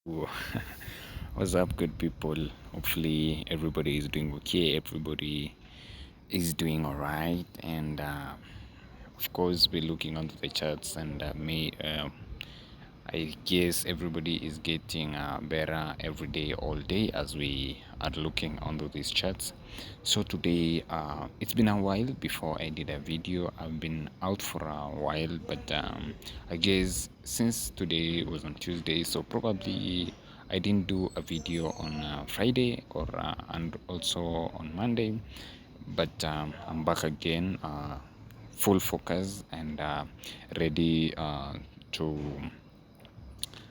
Whoa. What's up, good people? Hopefully, everybody is doing okay. Everybody is doing all right, and of course, we're looking onto the charts, and I guess everybody is getting better every day, all day, as we are looking onto these charts. So today, it's been a while before I did a video. I've been out for a while, but I guess since today was on Tuesday, so probably I didn't do a video on Friday or and also on Monday, but I'm back again, full focus and ready to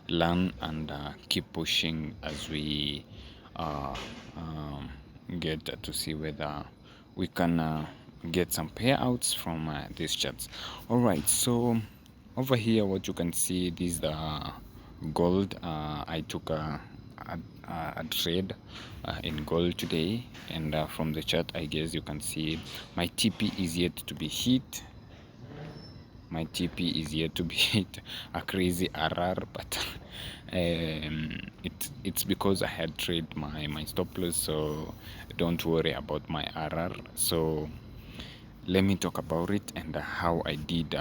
learn and keep pushing as we uh, um, get to see whether we can get some payouts from these charts. All right, so over here, what you can see, this gold. I took a trade in gold today, and from the chart, I guess you can see my TP is yet to be hit. My TP is yet to be hit, a crazy RR, but it's because I had trade my stop loss, so don't worry about my RR. So let me talk about it and how I did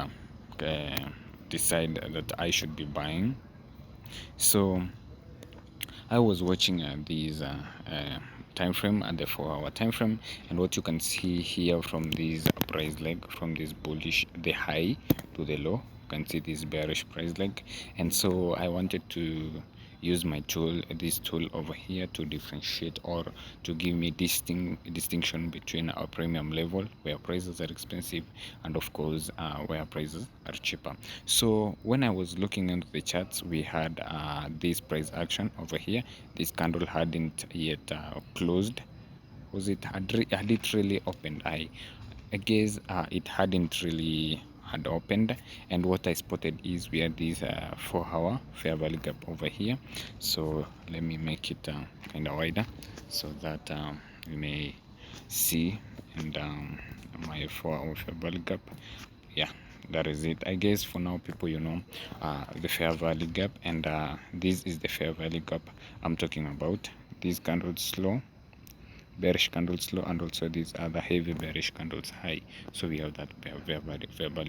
decide that I should be buying. So I was watching these time frame and the 4 hour time frame, and what you can see here from this price leg, from this bullish, the high to the low, you can see this bearish price leg. And so I wanted to use my tool, this tool over here, to differentiate or to give me distinction between our premium level where prices are expensive and of course where prices are cheaper. So when I was looking into the charts, we had this price action over here. This candle hadn't yet closed. Was it had it really opened? I guess it hadn't really had opened, and what I spotted is we had this 4 hour fair value gap over here. So let me make it kind of wider so that you may see. And my 4 hour fair value gap, yeah, that is it. I guess for now, people, the fair value gap, and this is the fair value gap I'm talking about. This candle slow, bearish candles low, and also these other heavy bearish candles high. So we have that fair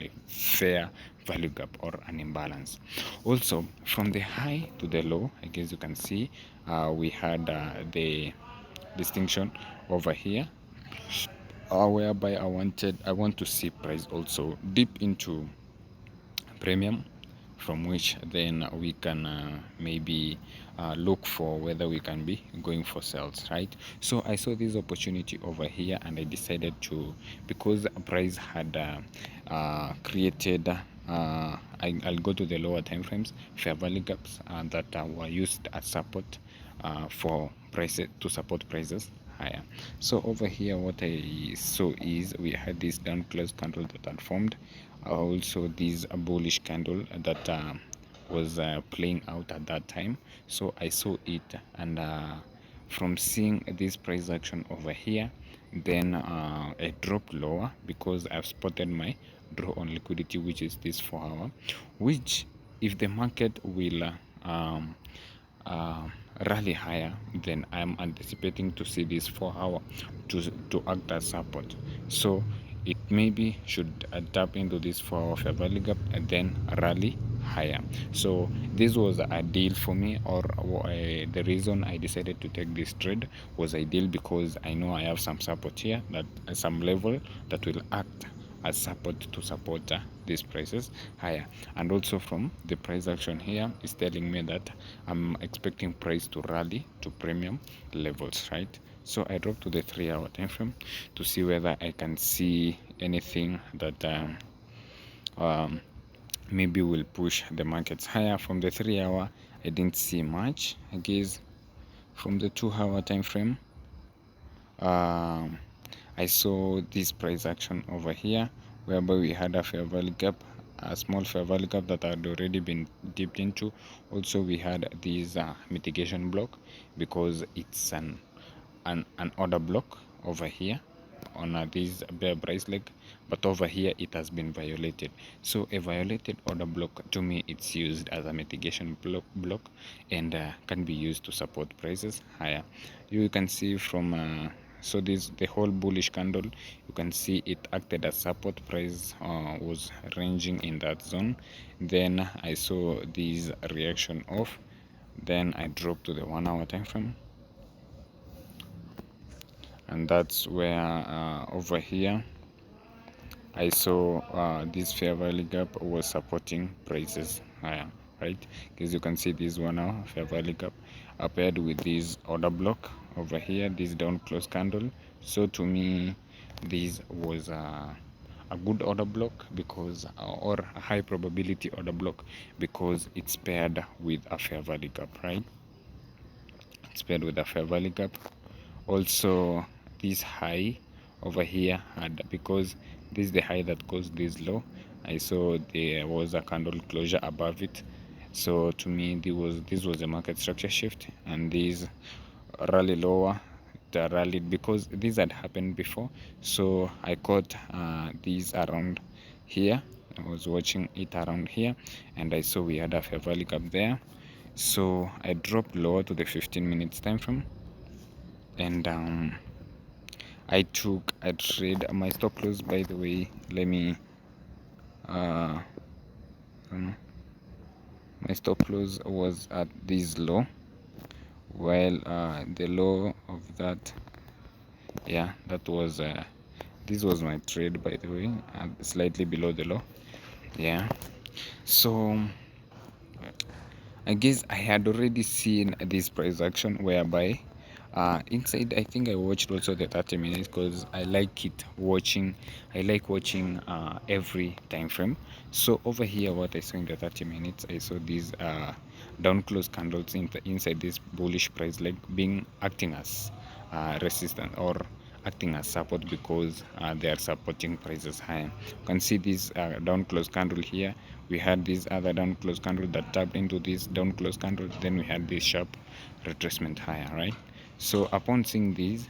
value gap or an imbalance. Also from the high to the low, I guess you can see we had the distinction over here, whereby I want to see price also deep into premium, from which then we can maybe look for whether we can be going for sales, right? So I saw this opportunity over here, and I decided to, because price had created I'll go to the lower time frames, fair value gaps that were used as support for prices, to support prices higher. So over here, what I saw is we had this down close candle that had formed, also this bullish candle that was playing out at that time. So I saw it, and from seeing this price action over here, then I dropped lower because I've spotted my draw on liquidity, which is this 4 hour, which if the market will uh, rally higher, then I'm anticipating to see this 4 hour to act as support. So it maybe should tap into this 4 hour fair value gap and then rally higher. So this was ideal for me, or the reason I decided to take this trade was ideal because I know I have some support here, that some level that will act as support to support these prices higher. And also from the price action here is telling me that I'm expecting price to rally to premium levels, right? So I dropped to the 3 hour time frame to see whether I can see anything that um, maybe will push the markets higher. From the 3 hour, I didn't see much. I guess from the 2 hour time frame, um, I saw this price action over here, whereby we had a fair value gap, a small fair value gap that had already been dipped into. Also, we had this mitigation block because it's an order block over here. on this bear price leg, but over here it has been violated. So a violated order block, to me, it's used as a mitigation block, and can be used to support prices higher. You can see from so this the whole bullish candle, you can see it acted as support. Price was ranging in that zone, then I saw this reaction off, then I dropped to the 1 hour time frame, and that's where over here I saw this fair value gap was supporting prices higher, right? Because you can see this 1 hour fair value gap paired with this order block over here, this down close candle. So to me, this was a good order block, because or a high probability order block, because it's paired with a fair value gap, right? It's paired with a fair value gap. Also, this high over here had, because this is the high that caused this low, I saw there was a candle closure above it. So to me, this was a market structure shift, and this rally lower, the rallied, because this had happened before. So I caught these around here. I was watching it around here, and I saw we had a fair value gap there. So I dropped lower to the 15 minutes time frame, and I took a trade. My stop loss, by the way, let me my stop loss was at this low, while the low of that, yeah, that was this was my trade, by the way, slightly below the low. Yeah, so I guess I had already seen this price action, whereby inside, I think I watched also the 30 minutes, because I like watching every time frame. So over here, what I saw in the 30 minutes, I saw these down close candles inside this bullish price leg being acting as resistance, or acting as support, because they are supporting prices higher. You can see this down close candle here. We had this other down close candle that tapped into this down close candle, then we had this sharp retracement higher, right? So upon seeing this,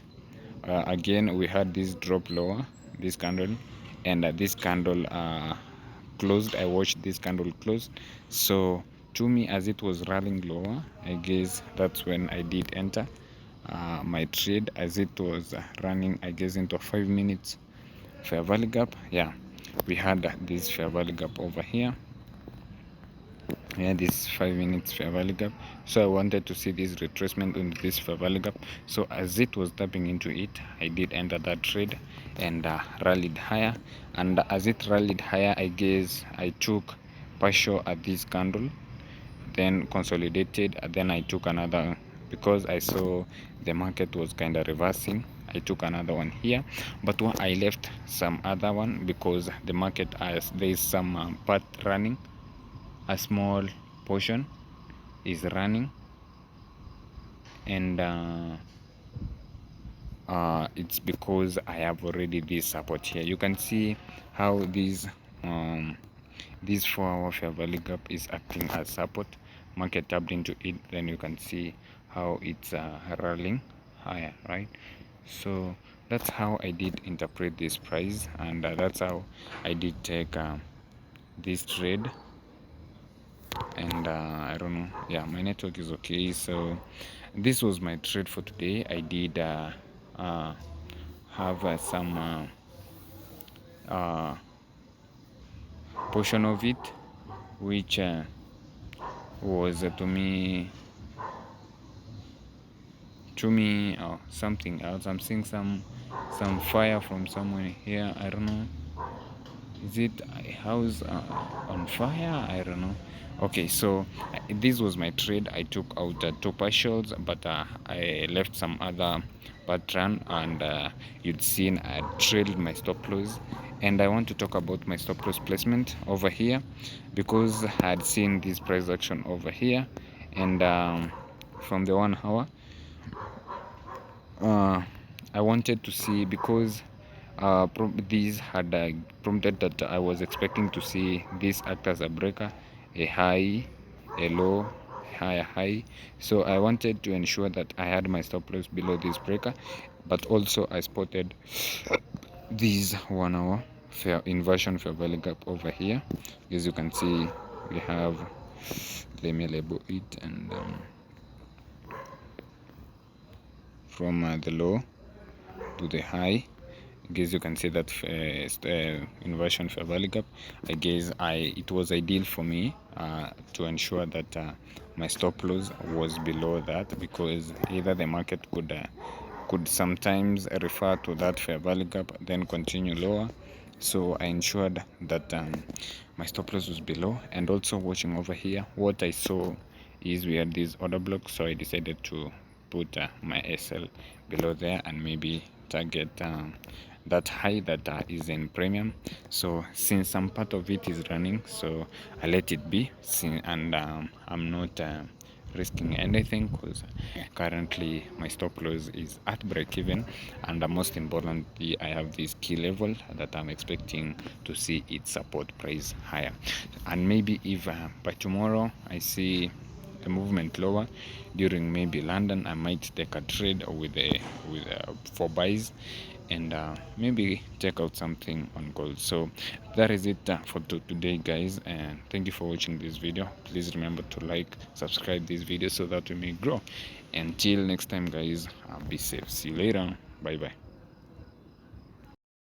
again we had this drop lower, this candle, and this candle closed. I watched this candle close. So to me, as it was rallying lower, I guess that's when I did enter my trade, as it was running, I guess, into 5 minutes fair value gap. Yeah, we had this fair value gap over here. Yeah, this 5 minutes fair value gap. So I wanted to see this retracement into this fair value gap. So as it was tapping into it, I did enter that trade, and rallied higher. And as it rallied higher, I guess I took partial at this candle, then consolidated, and then I took another, because I saw the market was kind of reversing. I took another one here, but I left some other one, because the market, as there is some part running, a small portion is running, and it's because I have already this support here. You can see how this 4 hour fair value gap is acting as support. Market tapped into it, then you can see how it's rallying higher, right? So that's how I did interpret this price, and that's how I did take this trade. And I don't know, yeah, my network is okay. So this was my trade for today. I did have some portion of it, which was to me something else. I'm seeing some fire from somewhere here. I don't know, is it a house on fire? I don't know. Okay, so this was my trade. I took out two partials, but I left some other pattern, and you'd seen I trailed my stop loss. And I want to talk about my stop loss placement over here, because I had seen this price action over here, and from the 1 hour, I wanted to see, because these had prompted that I was expecting to see this act as a breaker, a high, a low, higher high, so I wanted to ensure that I had my stop loss below this breaker. But also I spotted this 1 hour fair inversion fair value gap over here. As you can see, we have, let me label it, and from the low to the high, I guess you can see that inversion fair value gap. I guess it was ideal for me to ensure that my stop loss was below that, because either the market could sometimes refer to that fair value gap, then continue lower. So I ensured that my stop loss was below. And also, watching over here, what I saw is we had this order block, so I decided to put my SL below there and maybe target that high that is in premium. So since some part of it is running, so I let it be, and I'm not risking anything, because currently my stop loss is at break even, and most importantly, I have this key level that I'm expecting to see its support price higher. And maybe if by tomorrow I see a movement lower during maybe London, I might take a trade with for buys, and maybe check out something on gold. So that is it for today, guys, and thank you for watching this video. Please remember to like, subscribe this video so that we may grow. Until next time, guys, be safe. See you later. Bye bye.